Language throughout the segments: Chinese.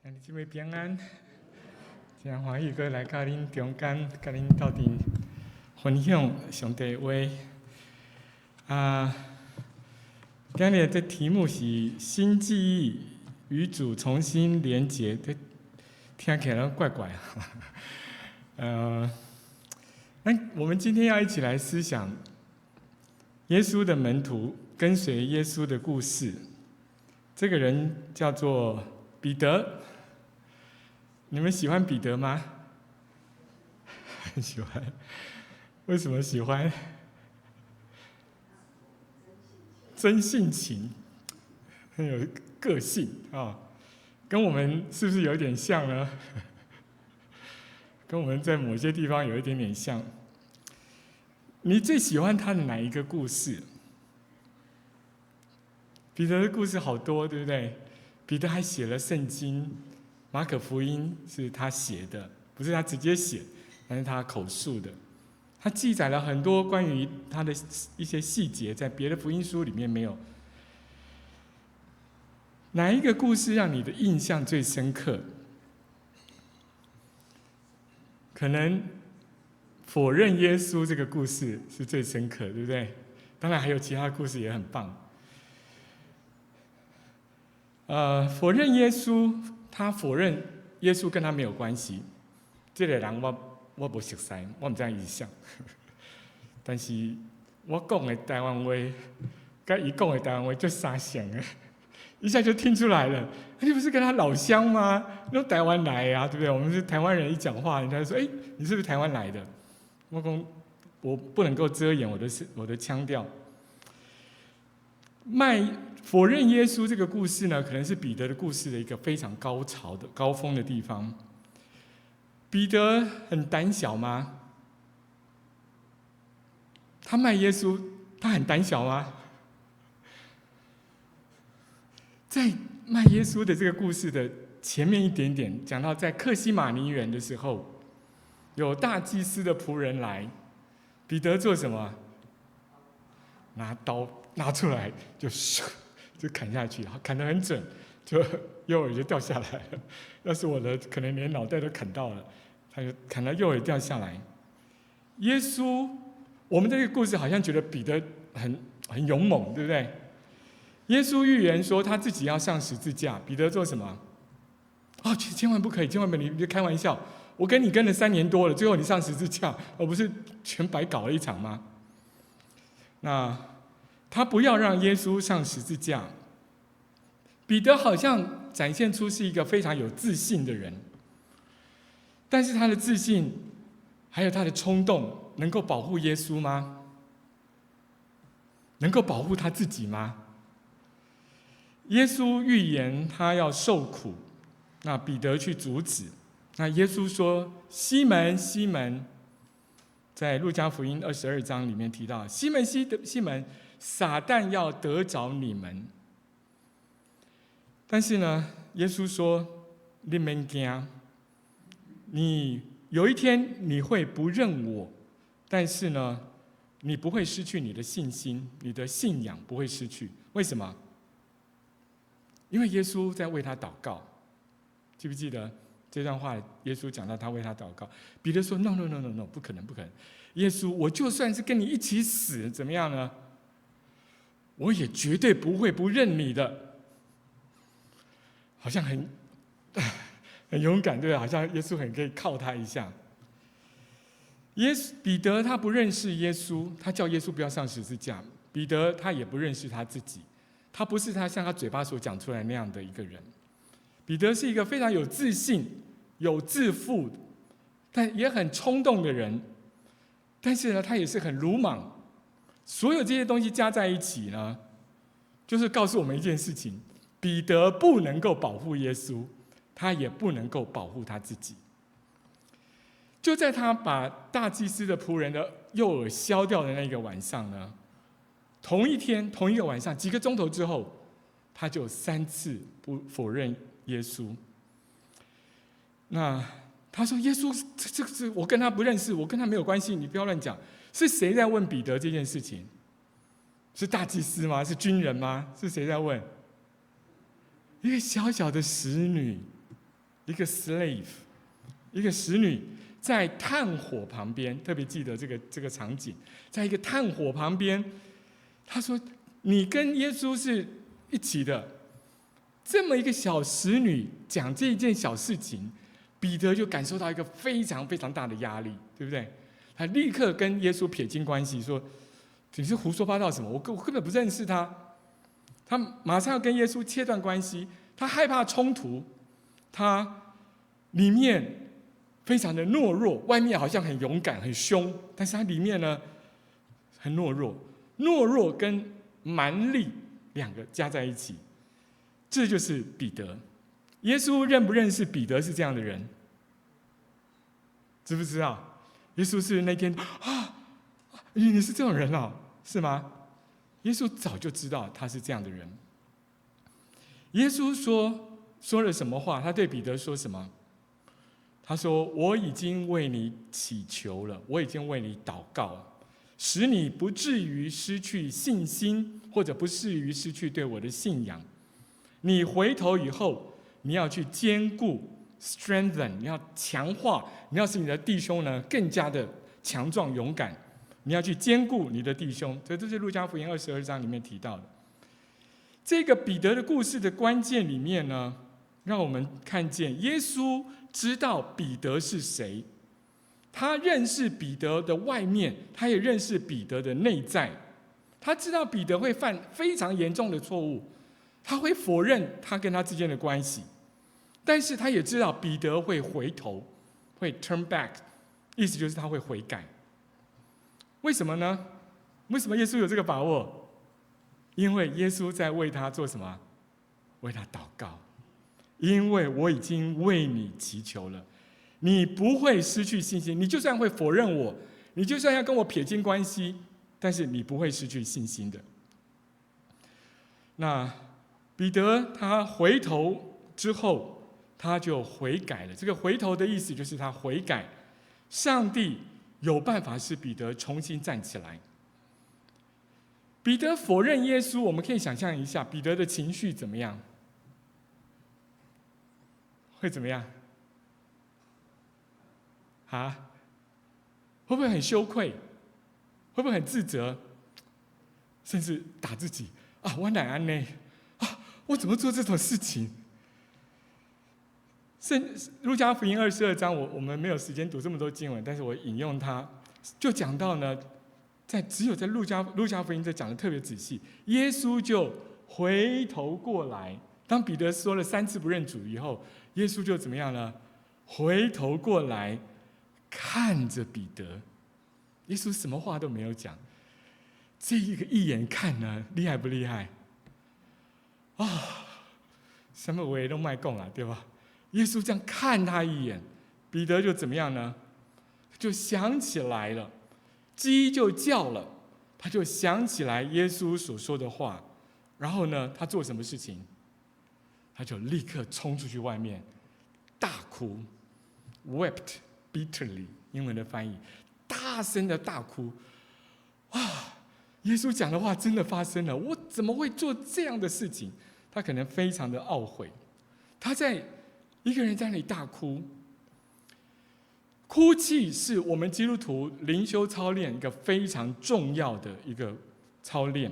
兄弟姊妹平安，真欢喜过来甲恁中间，甲恁斗阵分享上帝的话。今日的题目是新记忆与主重新连结，听起来怪怪。我们今天要一起来思想耶稣的门徒跟随耶稣的故事。这个人叫做彼得。你们喜欢彼得吗？很喜欢。为什么喜欢？真性情，很有个性啊，跟我们是不是有一点像呢？跟我们在某些地方有一点点像。你最喜欢他的哪一个故事？彼得的故事好多，对不对？彼得还写了圣经，马可福音是他写的，不是他直接写，但是他口述的。他记载了很多关于他的一些细节，在别的福音书里面没有。哪一个故事让你的印象最深刻？可能否认耶稣这个故事是最深刻，对不对？当然还有其他故事也很棒。否认耶稣，他否认耶稣跟他没有关系。这个人我不熟悉，我不知道他意向。但是我讲的台湾话，跟他讲的台湾话就相像的，一下就听出来了。你不是跟他老乡吗？你台湾来啊，对不对？我们是台湾人，一讲话人家就说：“你是不是台湾来的？”我讲我不能够遮掩我的腔调。否认耶稣这个故事呢，可能是彼得的故事的一个非常高潮的高峰的地方。彼得很胆小吗？他卖耶稣，他很胆小吗？在卖耶稣的这个故事的前面一点点，讲到在客西马尼园的时候，有大祭司的仆人来，彼得做什么？拿刀拿出来就砍下去，砍得很准，就右耳就掉下来了。要是我的，可能连脑袋都砍到了。他就砍到右耳掉下来。耶稣，我们这个故事好像觉得彼得很勇猛，对不对？耶稣预言说他自己要上十字架，彼得做什么？千万不可以，千万不可以！你开玩笑，我跟你跟了3年多了，最后你上十字架，而不是全白搞了一场吗？那他不要让耶稣上十字架。彼得好像展现出是一个非常有自信的人，但是他的自信还有他的冲动，能够保护耶稣吗？能够保护他自己吗？耶稣预言他要受苦，那彼得去阻止。那耶稣说：“西门，西门。”在路加福音22章里面提到：“西门，西门，撒旦要得着你们。”但是呢，耶稣说：“你们惊，你有一天你会不认我，但是呢，你不会失去你的信心，你的信仰不会失去。为什么？因为耶稣在为他祷告。记不记得这段话？耶稣讲到他为他祷告。彼得说 ：“No， 不可能，不可能！耶稣，我就算是跟你一起死，怎么样呢？我也绝对不会不认你的。”好像很勇敢，对吧？好像耶稣很可以靠他一下。彼得他不认识耶稣，他叫耶稣不要上十字架。彼得他也不认识他自己，他不是他像他嘴巴所讲出来那样的一个人。彼得是一个非常有自信、有自负，但也很冲动的人。但是呢，他也是很鲁莽。所有这些东西加在一起呢，就是告诉我们一件事情。彼得不能够保护耶稣，他也不能够保护他自己。就在他把大祭司的仆人的右耳削掉的那个晚上呢，同一天同一个晚上，几个钟头之后，他就3次不否认耶稣。那他说：“耶稣，这个我跟他不认识，我跟他没有关系，你不要乱讲。”是谁在问彼得这件事情？是大祭司吗？是军人吗？是谁在问？一个小小的使女，一个 slave， 一个使女，在炭火旁边，特别记得这个场景，在一个炭火旁边，他说：“你跟耶稣是一起的。”这么一个小使女讲这一件小事情，彼得就感受到一个非常非常大的压力，对不对？他立刻跟耶稣撇清关系，说：“你是胡说八道什么？我根本不认识他。”他马上要跟耶稣切断关系，他害怕冲突，他里面非常的懦弱，外面好像很勇敢很凶，但是他里面呢很懦弱，懦弱跟蛮力两个加在一起，这就是彼得。耶稣认不认识彼得是这样的人？知不知道？耶稣是那天你是这种人哦，是吗？耶稣早就知道他是这样的人。耶稣说了什么话？他对彼得说什么？他说：“我已经为你祈求了，我已经为你祷告了，使你不至于失去信心，或者不至于失去对我的信仰。你回头以后，你要去坚固 strengthen， 你要强化，你要使你的弟兄呢更加的强壮勇敢。你要去兼顾你的弟兄。”这是路加福音22章里面提到的。这个彼得的故事的关键里面呢，让我们看见耶稣知道彼得是谁，他认识彼得的外面，他也认识彼得的内在。他知道彼得会犯非常严重的错误，他会否认他跟他之间的关系，但是他也知道彼得会回头，会 turn back， 意思就是他会悔改。为什么呢？为什么耶稣有这个把握？因为耶稣在为他做什么？为他祷告。因为我已经为你祈求了，你不会失去信心。你就算会否认我，你就算要跟我撇清关系，但是你不会失去信心的。那彼得他回头之后，他就悔改了。这个回头的意思就是他悔改，上帝有办法使彼得重新站起来。彼得否认耶稣，我们可以想象一下彼得的情绪怎么样？会怎么样？会不会很羞愧？会不会很自责？甚至打自己我哪安呢？我怎么做这种事情？路加福音22章，我们没有时间读这么多经文，但是我引用它，就讲到呢，只有在路加福音这讲的特别仔细。耶稣就回头过来，当彼得说了3次不认主以后，耶稣就怎么样呢？回头过来看着彼得。耶稣什么话都没有讲，这一眼看呢，厉害不厉害？什么话都卖讲啊，对吧？耶稣这样看他一眼，彼得就怎么样呢？就想起来了，鸡就叫了，他就想起来耶稣所说的话，然后呢，他做什么事情？他就立刻冲出去外面大哭 ，wept bitterly， 英文的翻译，大声的大哭。耶稣讲的话真的发生了，我怎么会做这样的事情？他可能非常的懊悔，他一个人在那里大哭。哭泣是我们基督徒灵修操练一个非常重要的一个操练。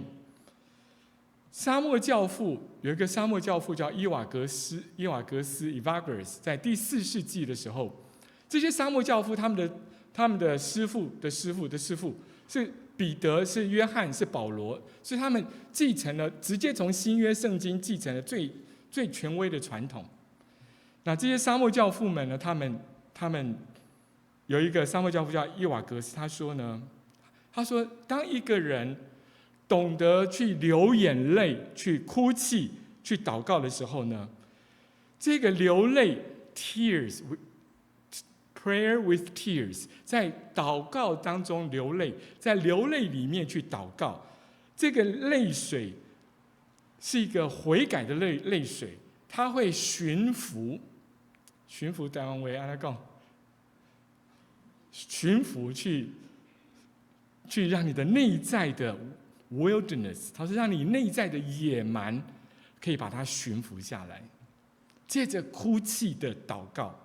沙漠教父有一个沙漠教父叫伊瓦格斯 Evagrius， 在第4世纪的时候，这些沙漠教父他们的师父的师父的师父是彼得，是约翰，是保罗，所以他们继承了直接从新约圣经继承了最权威的传统。那这些沙漠教父们呢，他们有一个沙漠教父叫伊瓦格斯，他说当一个人懂得去流眼泪、去哭泣、去祷告的时候呢，这个流泪 prayer with tears， 在祷告当中流泪，在流泪里面去祷告，这个泪水是一个悔改的泪水，它会驯服台湾话安怎讲？驯服去让你的内在的 wilderness， 它是让你内在的野蛮可以把它驯服下来。借着哭泣的祷告。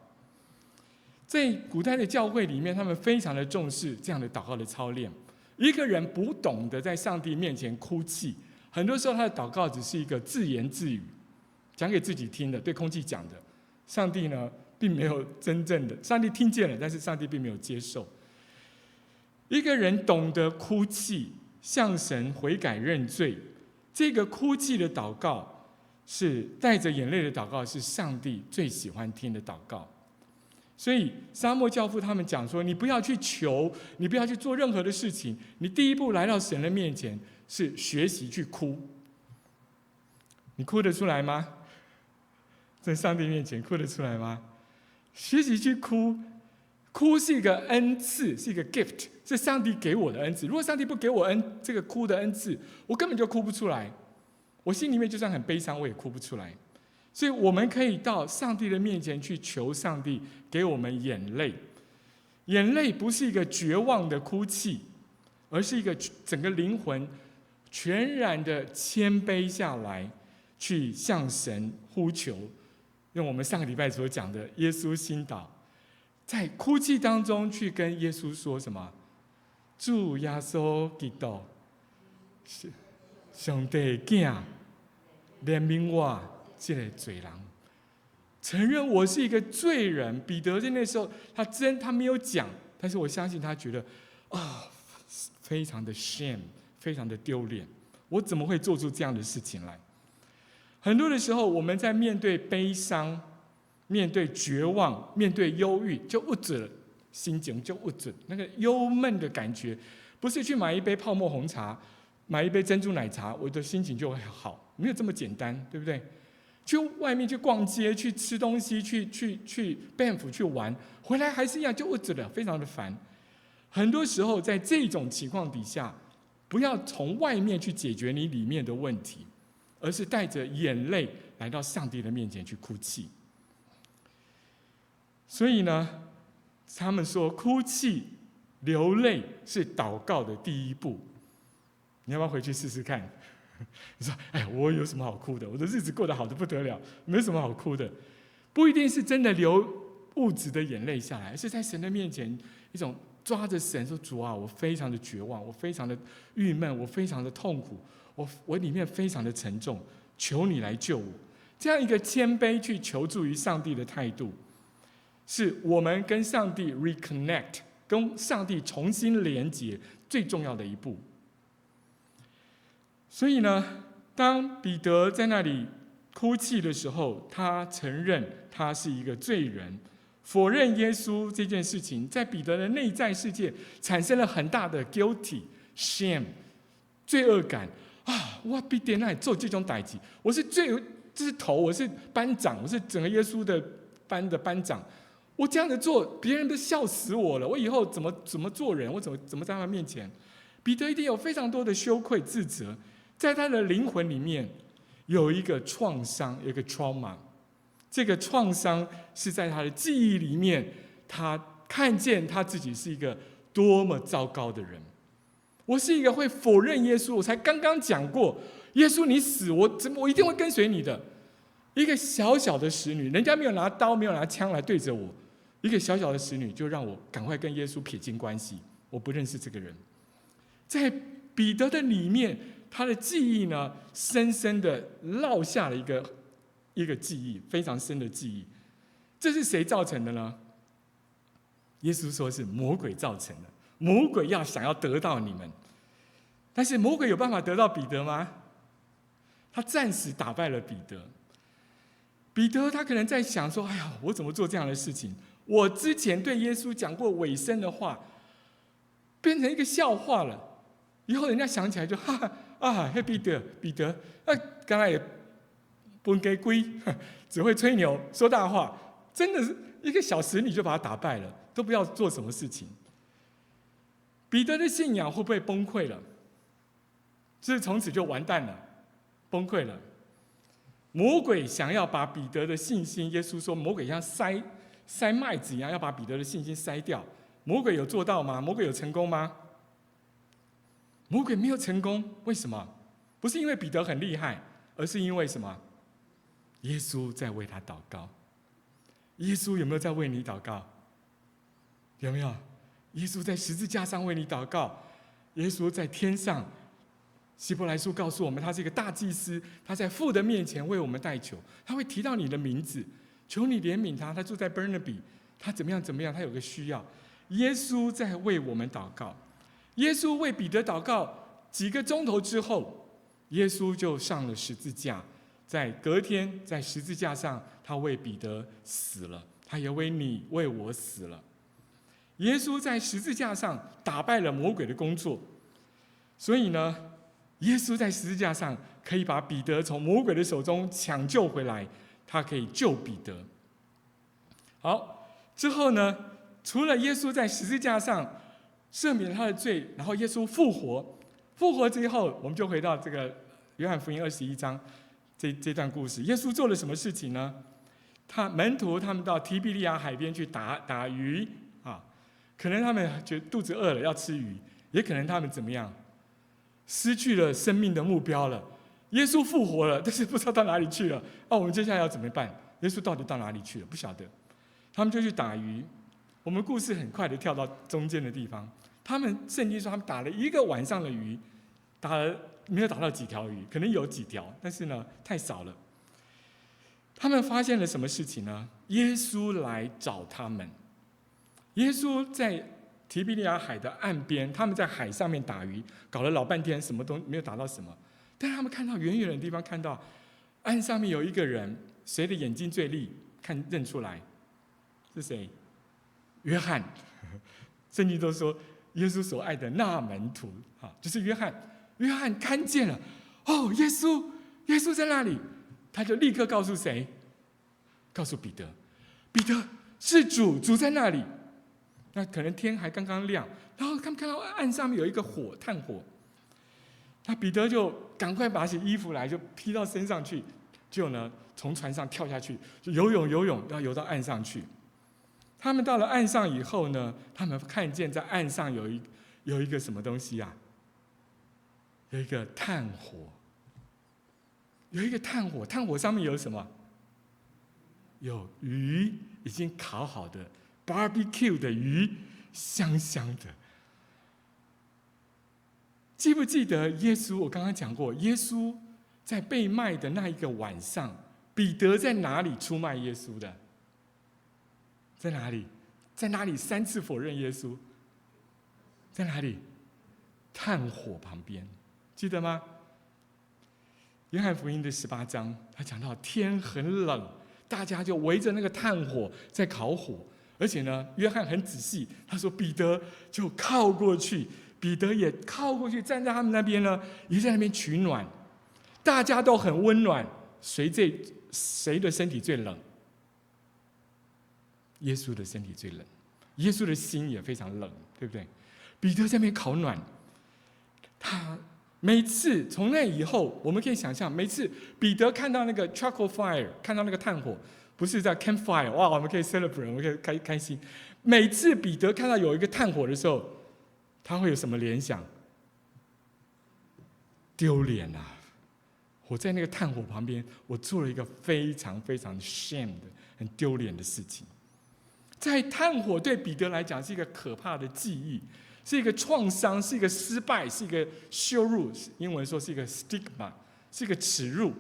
在古代的教会里面，他们非常的重视这样的祷告的操练。一个人不懂得在上帝面前哭泣，很多时候他的祷告只是一个自言自语，讲给自己听的，对空气讲的。上帝呢，并没有真正的，上帝听见了，但是上帝并没有接受。一个人懂得哭泣，向神悔改认罪，这个哭泣的祷告是带着眼泪的祷告，是上帝最喜欢听的祷告。所以沙漠教父他们讲说，你不要去求，你不要去做任何的事情，你第一步来到神的面前是学习去哭。你哭得出来吗？在上帝面前哭得出来吗？学习去哭，哭是一个恩赐，是一个 gift， 是上帝给我的恩赐。如果上帝不给我这个哭的恩赐，我根本就哭不出来。我心里面就算很悲伤，我也哭不出来。所以我们可以到上帝的面前去求上帝给我们眼泪。眼泪不是一个绝望的哭泣，而是一个整个灵魂全然的谦卑下来，去向神呼求。用我们上个礼拜所讲的耶稣心祷，在哭泣当中去跟耶稣说什么？主耶稣基督，上帝的囝，怜悯我这个罪人。承认我是一个罪人。彼得在那时候，他没有讲，但是我相信他觉得非常的 shame， 非常的丢脸。我怎么会做出这样的事情来？很多的时候，我们在面对悲伤、面对绝望、面对忧郁，就无助了，心情就无助，那个忧闷的感觉，不是去买一杯泡沫红茶，买一杯珍珠奶茶，我的心情就会好，没有这么简单，对不对？去外面去逛街，去吃东西，去 Banff 去玩，回来还是一样就无助了，非常的烦。很多时候，在这种情况底下，不要从外面去解决你里面的问题，而是带着眼泪来到上帝的面前去哭泣。所以呢，他们说哭泣、流泪是祷告的第一步。你要不要回去试试看？你说：“哎，我有什么好哭的？我的日子过得好得不得了，没什么好哭的。”不一定是真的流物质的眼泪下来，而是在神的面前一种抓着神说：“主啊，我非常的绝望，我非常的郁闷，我非常的痛苦。”我里面非常的沉重，求你来救我。这样一个谦卑去求助于上帝的态度，是我们跟上帝 reconnect， 跟上帝重新连结最重要的一步。所以呢，当彼得在那里哭泣的时候，他承认他是一个罪人，否认耶稣这件事情，在彼得的内在世界产生了很大的 guilty shame 罪恶感。我必定来做这种代志，我是这是头，我是班长，我是整个耶稣的班的班长，我这样的做，别人都笑死我了，我以后怎么做人，我怎么在他面前？彼得一定有非常多的羞愧自责，在他的灵魂里面有一个创伤，有一个 trauma， 这个创伤是在他的记忆里面，他看见他自己是一个多么糟糕的人。我是一个会否认耶稣，我才刚刚讲过，耶稣你死，我一定会跟随你的。一个小小的使女，人家没有拿刀，没有拿枪来对着我，一个小小的使女就让我赶快跟耶稣撇清关系，我不认识这个人。在彼得的里面，他的记忆呢，深深的烙下了一个记忆，非常深的记忆。这是谁造成的呢？耶稣说是魔鬼造成的。魔鬼想要得到你们，但是魔鬼有办法得到彼得吗？他暂时打败了彼得。彼得他可能在想说：“哎呀，我怎么做这样的事情？我之前对耶稣讲过委身的话，变成一个笑话了。以后人家想起来就嘿彼得，刚才也不给龟，只会吹牛说大话，真的是一个小使女就把他打败了，都不要做什么事情。”彼得的信仰会不会崩溃了？是从此就完蛋了，崩溃了。魔鬼想要把彼得的信心，耶稣说魔鬼像塞麦子一样，要把彼得的信心塞掉。魔鬼有做到吗？魔鬼有成功吗？魔鬼没有成功，为什么？不是因为彼得很厉害，而是因为什么？耶稣在为他祷告。耶稣有没有在为你祷告？有没有？耶稣在十字架上为你祷告。耶稣在天上，希伯来书告诉我们，他是一个大祭司，他在父的面前为我们代求，他会提到你的名字，求你怜悯他。他住在 Burnaby， 他怎么样怎么样，他有个需要。耶稣在为我们祷告。耶稣为彼得祷告几个钟头之后，耶稣就上了十字架。在隔天，在十字架上，他为彼得死了，他也为你为我死了。耶稣在十字架上打败了魔鬼的工作，所以呢，耶稣在十字架上可以把彼得从魔鬼的手中抢救回来，他可以救彼得。好，之后呢，除了耶稣在十字架上赦免他的罪，然后耶稣复活之后，我们就回到这个约翰福音21章这段故事。耶稣做了什么事情呢？门徒他们到提比利亚海边去打鱼啊，可能他们觉得肚子饿了要吃鱼，也可能他们怎么样，失去了生命的目标了。耶稣复活了，但是不知道到哪里去了。我们接下来要怎么办？耶稣到底到哪里去了？不晓得。他们就去打鱼。我们故事很快的跳到中间的地方。他们圣经说他们打了一个晚上的鱼，没有打到几条鱼，可能有几条，但是呢太少了。他们发现了什么事情呢？耶稣来找他们。耶稣在提比利亚海的岸边，他们在海上面打鱼，搞了老半天，什么都没有打到什么。但是他们看到远远的地方，看到岸上面有一个人，谁的眼睛最利？认出来是谁？约翰。圣经都说耶稣所爱的那门徒就是约翰。约翰看见了，耶稣在那里，他就立刻告诉谁？告诉彼得。彼得，是主在那里。那可能天还刚刚亮，然后他们看到岸上面有一个炭火，那彼得就赶快把起衣服来，就披到身上去，就呢从船上跳下去，就游泳，要游到岸上去。他们到了岸上以后呢，他们看见在岸上有一个什么东西啊？有一个炭火，炭火上面有什么？有鱼，已经烤好的 barbecue 的鱼，香香的。记不记得耶稣？我刚刚讲过，耶稣在被卖的那一个晚上，彼得在哪里出卖耶稣的？在哪里3次否认耶稣？在哪里？炭火旁边。记得吗？约翰福音的18章，他讲到天很冷，大家就围着那个炭火在烤火，而且呢，约翰很仔细，他说彼得就靠过去，彼得也靠过去，站在他们那边呢，也在那边取暖，大家都很温暖。谁的身体最冷？耶稣的身体最冷，耶稣的心也非常冷，对不对？彼得在那边烤暖，他每次从那以后，我们可以想象，每次彼得看到那个 charcoal fire， 看到那个炭火，不是在 campfire， 哇，我们可以 celebrate， 我们可以开心。每次彼得看到有一个炭火的时候，他会有什么联想？丢脸啊！我在那个炭火旁边，我做了一个非常非常 shame 的、很丢脸的事情。在炭火对彼得来讲是一个可怕的记忆。是一个创伤，是一个失败，是一个羞辱。英文说是一个 stigma， 是一个耻辱。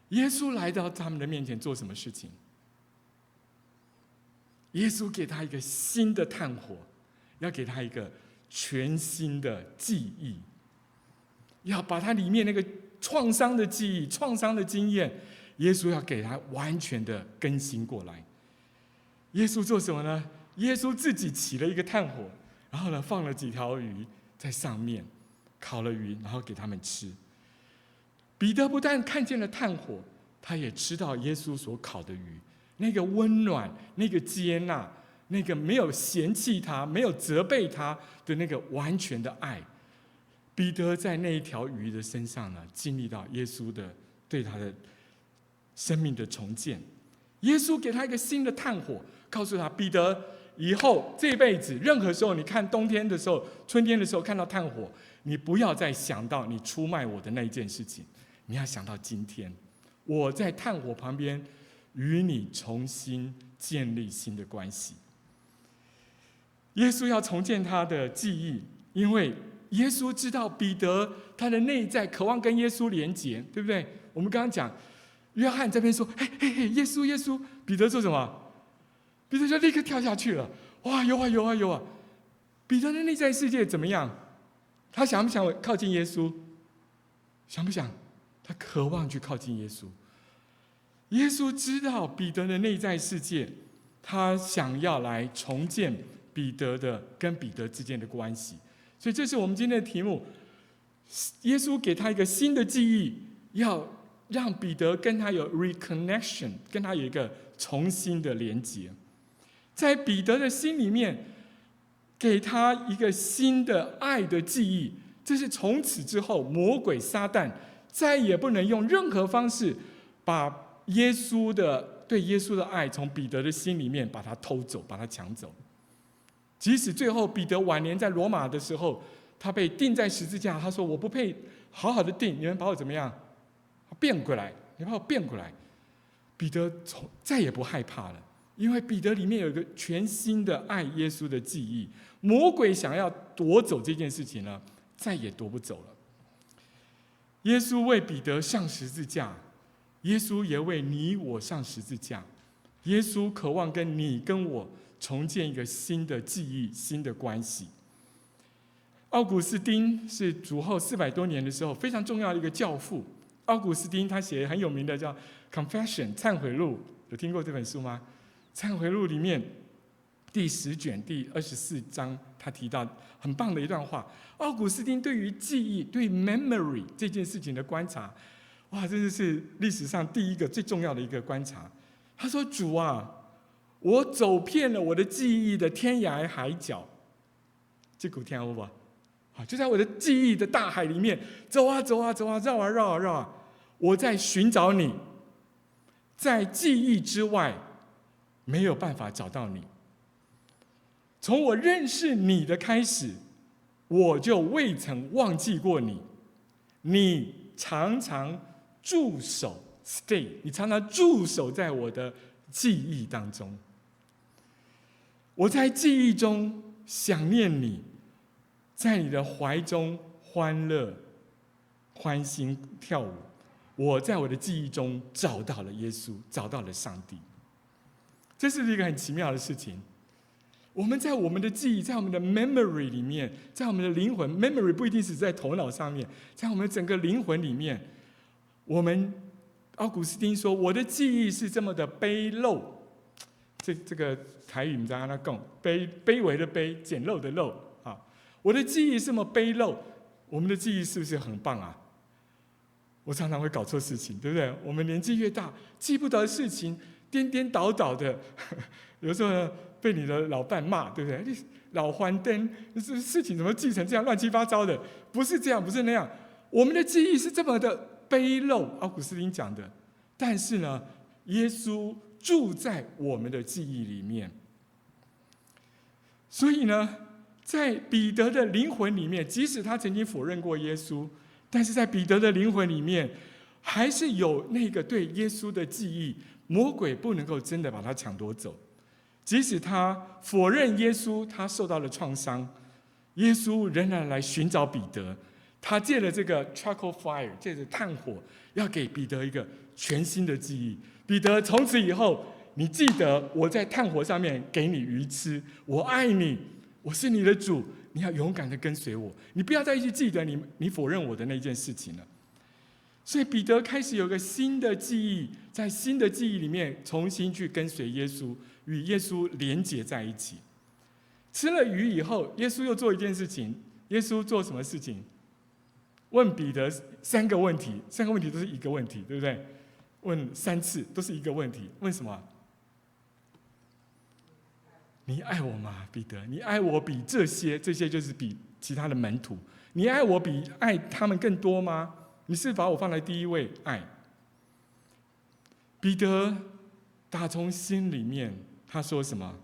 耶稣来到他们的面前做什么事情？耶稣给他一个新的炭火，要给他一个全新的记忆，要把他里面那个创伤的记忆、创伤的经验，耶稣要给他完全的更新过来。耶稣做什么呢？耶稣自己起了一个炭火。然后呢，放了几条鱼在上面，烤了鱼，然后给他们吃。彼得不但看见了炭火，他也吃到耶稣所烤的鱼，那个温暖，那个接纳，那个没有嫌弃他、没有责备他的那个完全的爱。彼得在那一条鱼的身上呢，经历到耶稣的对他的生命的重建。耶稣给他一个新的炭火，告诉他：彼得，以后这辈子，任何时候你看冬天的时候、春天的时候看到炭火，你不要再想到你出卖我的那一件事情，你要想到今天，我在炭火旁边与你重新建立新的关系。耶稣要重建他的记忆，因为耶稣知道彼得他的内在渴望跟耶稣连结，对不对？我们刚刚讲，约翰这边说：“嘿嘿嘿，耶稣耶稣！”彼得做什么？彼得就立刻跳下去了。哇，有啊有啊有啊！彼得的内在世界怎么样？他想不想靠近耶稣？想不想？他渴望去靠近耶稣。耶稣知道彼得的内在世界，他想要来重建彼得的跟彼得之间的关系。所以这是我们今天的题目。耶稣给他一个新的记忆，要让彼得跟他有 reconnection， 跟他有一个重新的连结。在彼得的心里面，给他一个新的爱的记忆。这是从此之后，魔鬼撒旦再也不能用任何方式把对耶稣的爱从彼得的心里面把他偷走，把他抢走。即使最后彼得晚年在罗马的时候，他被钉在十字架，他说：“我不配好好的钉，你们把我怎么样？变过来，你把我变过来。”彼得再也不害怕了，因为彼得里面有一个全新的爱耶稣的记忆。魔鬼想要夺走这件事情呢，再也夺不走了。耶稣为彼得上十字架，耶稣也为你我上十字架。耶稣渴望跟你跟我重建一个新的记忆、新的关系。奥古斯丁是主后400多年的时候非常重要的一个教父。奥古斯丁他写很有名的叫《Confession》忏悔录，有听过这本书吗？忏悔录里面第10卷第24章，他提到很棒的一段话。奥古斯丁对于记忆、对 memory 这件事情的观察，哇，真的是历史上第一个最重要的一个观察。他说：“主啊，我走遍了我的记忆的天涯海角。”这股听有无？就在我的记忆的大海里面走啊走啊走啊，绕啊绕啊绕啊，我在寻找你，在记忆之外没有办法找到你。从我认识你的开始，我就未曾忘记过你。你常常驻守 stay， 你常常驻守在我的记忆当中。我在记忆中想念你，在你的怀中欢乐、欢欣跳舞。我在我的记忆中找到了耶稣，找到了上帝。这是一个很奇妙的事情。我们在我们的记忆，在我们的 memory 里面，在我们的灵魂 memory 不一定是在头脑上面，在我们整个灵魂里面，奥古斯丁说：“我的记忆是这么的卑陋。”这个台语你知道他讲卑微的卑，简陋的陋啊。我的记忆是这么卑陋，我们的记忆是不是很棒啊？我常常会搞错事情，对不对？我们年纪越大，记不得事情，颠颠倒倒的，有时候呢被你的老伴骂，对不对？你老还灯，事情怎么记成这样乱七八糟的？不是这样，不是那样。我们的记忆是这么的卑陋，奥古斯丁讲的。但是呢，耶稣住在我们的记忆里面。所以呢，在彼得的灵魂里面，即使他曾经否认过耶稣，但是在彼得的灵魂里面，还是有那个对耶稣的记忆。魔鬼不能够真的把他抢夺走。即使他否认耶稣，他受到了创伤，耶稣仍然来寻找彼得。他借了这个 charcoal fire， 借着炭火，要给彼得一个全新的记忆。彼得，从此以后，你记得我在炭火上面给你鱼吃，我爱你，我是你的主，你要勇敢的跟随我，你不要再去记得你否认我的那件事情了。所以彼得开始有个新的记忆，在新的记忆里面重新去跟随耶稣，与耶稣连结在一起。吃了鱼以后，耶稣又做一件事情。耶稣做什么事情？问彼得3个问题，3个问题都是一个问题，对不对？问3次都是一个问题。问什么？你爱我吗，彼得？你爱我比这些就是比其他的门徒，你爱我比爱他们更多吗？你是把我放在第一位爱。彼得打从心里面他说什么？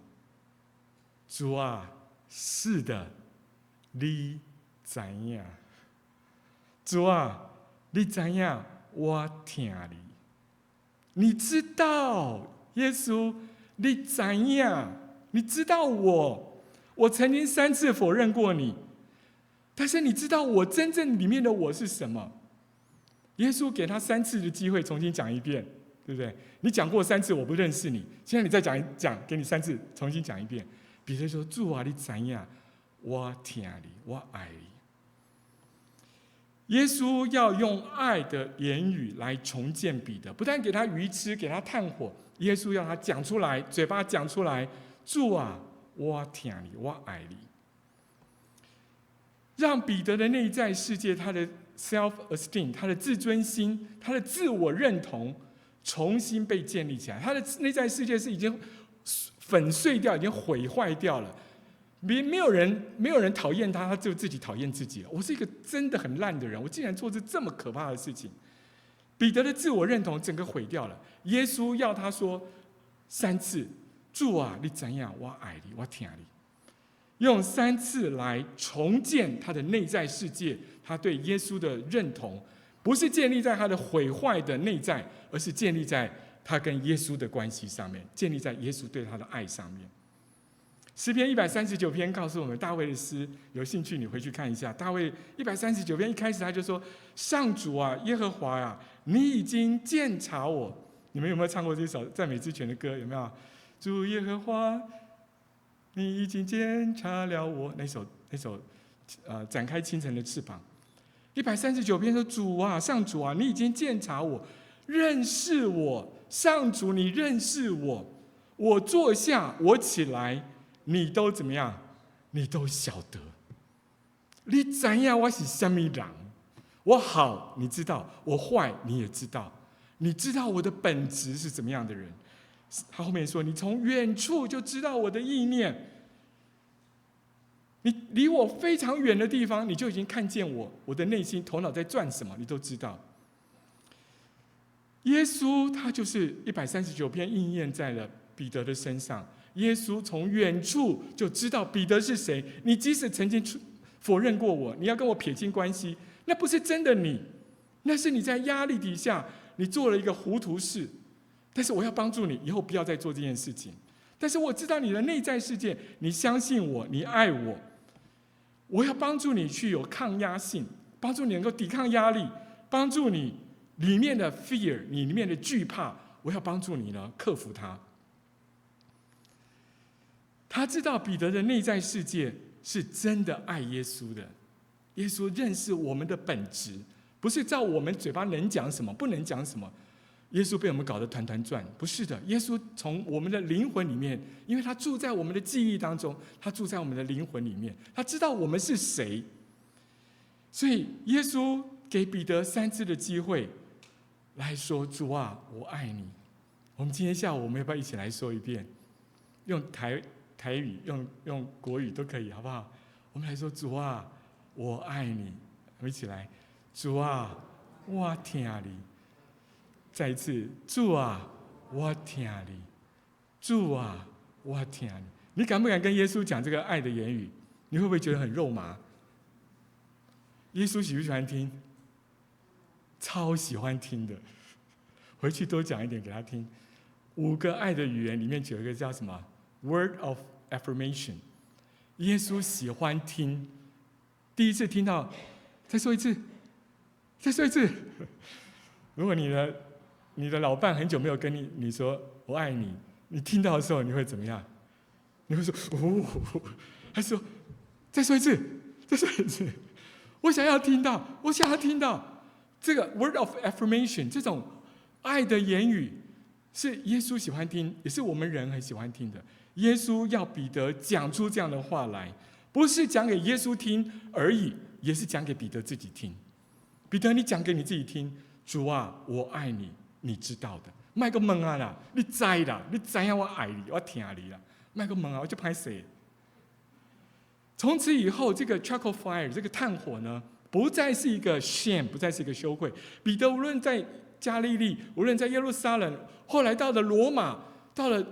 主啊，是的，你知影。主啊，你知影我疼你。你知道，耶稣，你怎样？你知道我曾经3次否认过你，但是你知道我真正里面的我是什么？耶稣给他3次的机会重新讲一遍，对不对？你讲过3次，我不认识你，现在你再讲一讲，给你3次重新讲一遍。彼得说：“主啊，你怎样？我听你，我爱你。”耶稣要用爱的言语来重建彼得，不但给他鱼吃，给他炭火，耶稣要他讲出来，嘴巴讲出来：“主啊，我听你，我爱你。”让彼得的内在世界，他的 self-esteem， 他的自尊心，他的自我认同，重新被建立起来。他的内在世界是已经粉碎掉，已经毁坏掉了。没有人讨厌他，他就自己讨厌自己了。我是一个真的很烂的人，我竟然做出这么可怕的事情。彼得的自我认同整个毁掉了。耶稣要他说3次：“主啊，你怎样？我爱你，我听你。”用3次来重建他的内在世界，他对耶稣的认同，不是建立在他的毁坏的内在，而是建立在他跟耶稣的关系上面，建立在耶稣对他的爱上面。诗篇139篇告诉我们大卫的诗，有兴趣你回去看一下。大卫139篇一开始他就说：“上主啊，耶和华啊，你已经鉴察我。”你们有没有唱过这首赞美之泉的歌？有没有？主耶和华，你已经鉴察了我。那首展开清晨的翅膀。139篇说：“主啊，上主啊，你已经鉴察我，认识我。上主，你认识我。我坐下，我起来。”你都怎么样？你都晓得。你怎样？我是什么人？我好，你知道；我坏，你也知道。你知道我的本质是怎么样的人？他后面说：“你从远处就知道我的意念。你离我非常远的地方，你就已经看见我的内心、头脑在转什么，你都知道。”耶稣他就是139篇应验在了彼得的身上。耶稣从远处就知道彼得是谁。你即使曾经否认过我，你要跟我撇清关系，那不是真的你，那是你在压力底下，你做了一个糊涂事。但是我要帮助你，以后不要再做这件事情。但是我知道你的内在世界，你相信我，你爱我，我要帮助你去有抗压性，帮助你能够抵抗压力，帮助你里面的 fear， 你里面的惧怕，我要帮助你呢克服它。他知道彼得的内在世界是真的爱耶稣的，耶稣认识我们的本质，不是照我们嘴巴能讲什么不能讲什么。耶稣被我们搞得团团转，不是的。耶稣从我们的灵魂里面，因为他住在我们的记忆当中，他住在我们的灵魂里面，他知道我们是谁。所以耶稣给彼得3次的机会来说：“主啊，我爱你。”我们今天下午我们要不要一起来说一遍？用台语用国语都可以，好不好？我们来说：“主啊，我爱你。”我们一起来：“主啊，我听你。”再一次：“主啊，我听你。”主啊，我听你。你敢不敢跟耶稣讲这个爱的言语？你会不会觉得很肉麻？耶稣喜不喜欢听？超喜欢听的。回去多讲一点给他听。5个爱的语言里面有一个叫什么？ Word of affirmation。 耶稣喜欢听。第一次听到，再说一次，再说一次。如果你的老伴很久没有跟你说我爱你，你听到的时候你会怎么样？你会说哦，还是说再说一次，再说一次？我想要听到这个 word of affirmation， 这种爱的言语是耶稣喜欢听，也是我们人很喜欢听的。耶稣要彼得讲出这样的话来，不是讲给耶稣听而已，也是讲给彼得自己听。彼得，你讲给你自己听，主啊，我爱你，你知道的。别再问啊啦，你知啦，你知道我爱你，我听你啦。别再问啊，我就不好意思。从此以后，这个 charcoal fire， 这个炭火呢，不再是一个 shame， 不再是一个羞愧。彼得无论在加利利，无论在耶路撒冷，后来到了罗马，到了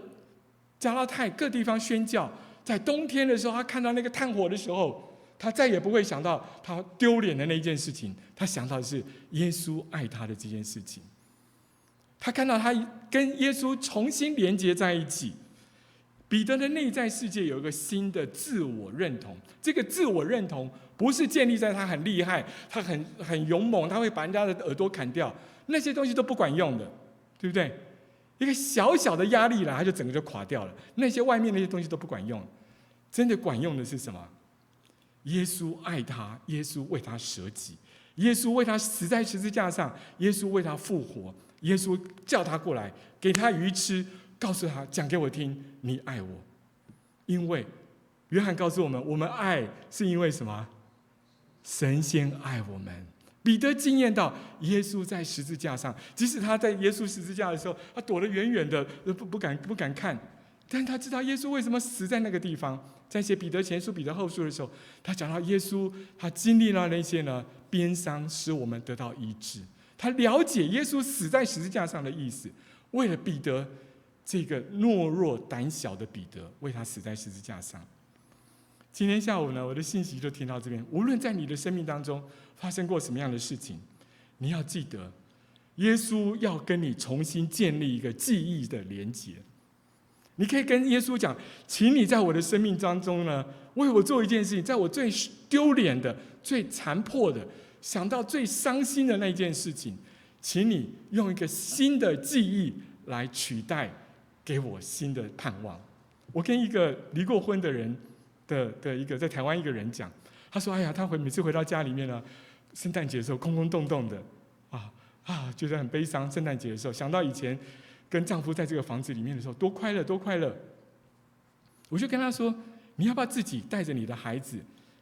加拉太各地方宣教，在冬天的时候，他看到那个炭火的时候，他再也不会想到他丢脸的那一件事情，他想到的是耶稣爱他的这件事情。他看到他跟耶稣重新连接在一起。彼得的内在世界有一个新的自我认同，这个自我认同不是建立在他很厉害，他很勇猛，他会把人家的耳朵砍掉，那些东西都不管用的，对不对？一个小小的压力来，他就整个就垮掉了。那些外面那些东西都不管用，真的管用的是什么？耶稣爱他，耶稣为他舍己，耶稣为他死在十字架上，耶稣为他复活，耶稣叫他过来，给他鱼吃，告诉他讲给我听，你爱我。因为约翰告诉我们，我们爱是因为什么？神先爱我们。彼得经验到耶稣在十字架上，即使他在耶稣十字架的时候，他躲得远远的，不敢看，但是他知道耶稣为什么死在那个地方。在写彼得前书、彼得后书的时候，他讲到耶稣，他经历了那些鞭伤，使我们得到医治。他了解耶稣死在十字架上的意思，为了彼得这个懦弱胆小的彼得，为他死在十字架上。今天下午呢，我的信息就听到这边。无论在你的生命当中发生过什么样的事情，你要记得，耶稣要跟你重新建立一个记忆的连结。你可以跟耶稣讲，请你在我的生命当中呢，为我做一件事情，在我最丢脸的、最残破的、想到最伤心的那件事情，请你用一个新的记忆来取代，给我新的盼望。我跟一个离过婚的人的一个在台湾一个人讲，他说：“哎呀，他每次回到家里面呢，圣诞节的时候空空洞洞的，觉得很悲伤。圣诞节的时候想到以前跟丈夫在这个房子里面的时候，多快乐，多快乐。”我就跟他说：“你要不要自己带着你的孩子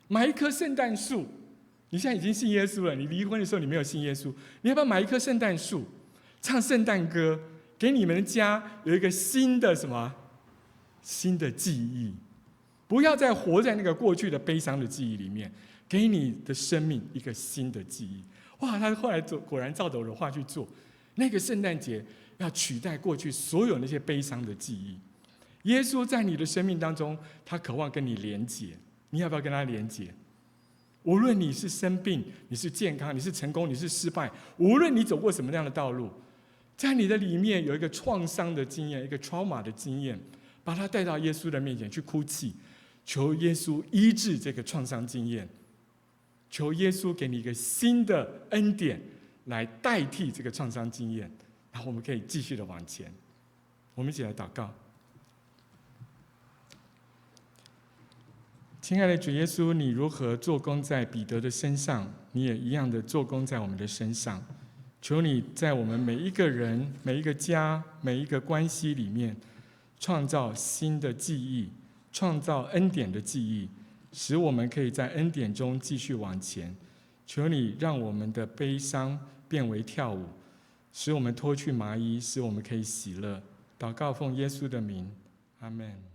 买一棵圣诞树？你现在已经信耶稣了，你离婚的时候你没有信耶稣，你要不要买一棵圣诞树，唱圣诞歌，给你们的家有一个新的什么新的记忆？不要再活在那个过去的悲伤的记忆里面，给你的生命一个新的记忆。”哇！他后来果然照着我的话去做，那个圣诞节要取代过去所有那些悲伤的记忆。耶稣在你的生命当中，他渴望跟你连结，你要不要跟他连结？无论你是生病，你是健康，你是成功，你是失败，无论你走过什么样的道路，在你的里面有一个创伤的经验，一个 trauma 的经验，把它带到耶稣的面前去哭泣，求耶稣医治这个创伤经验，求耶稣给你一个新的恩典来代替这个创伤经验，然后我们可以继续的往前。我们一起来祷告。亲爱的主耶稣，你如何做工在彼得的身上，你也一样的做工在我们的身上。求你在我们每一个人、每一个家、每一个关系里面，创造新的记忆，创造恩典的记忆，使我们可以在恩典中继续往前。求你让我们的悲伤变为跳舞，使我们脱去麻衣，使我们可以喜乐。祷告奉耶稣的名，阿们。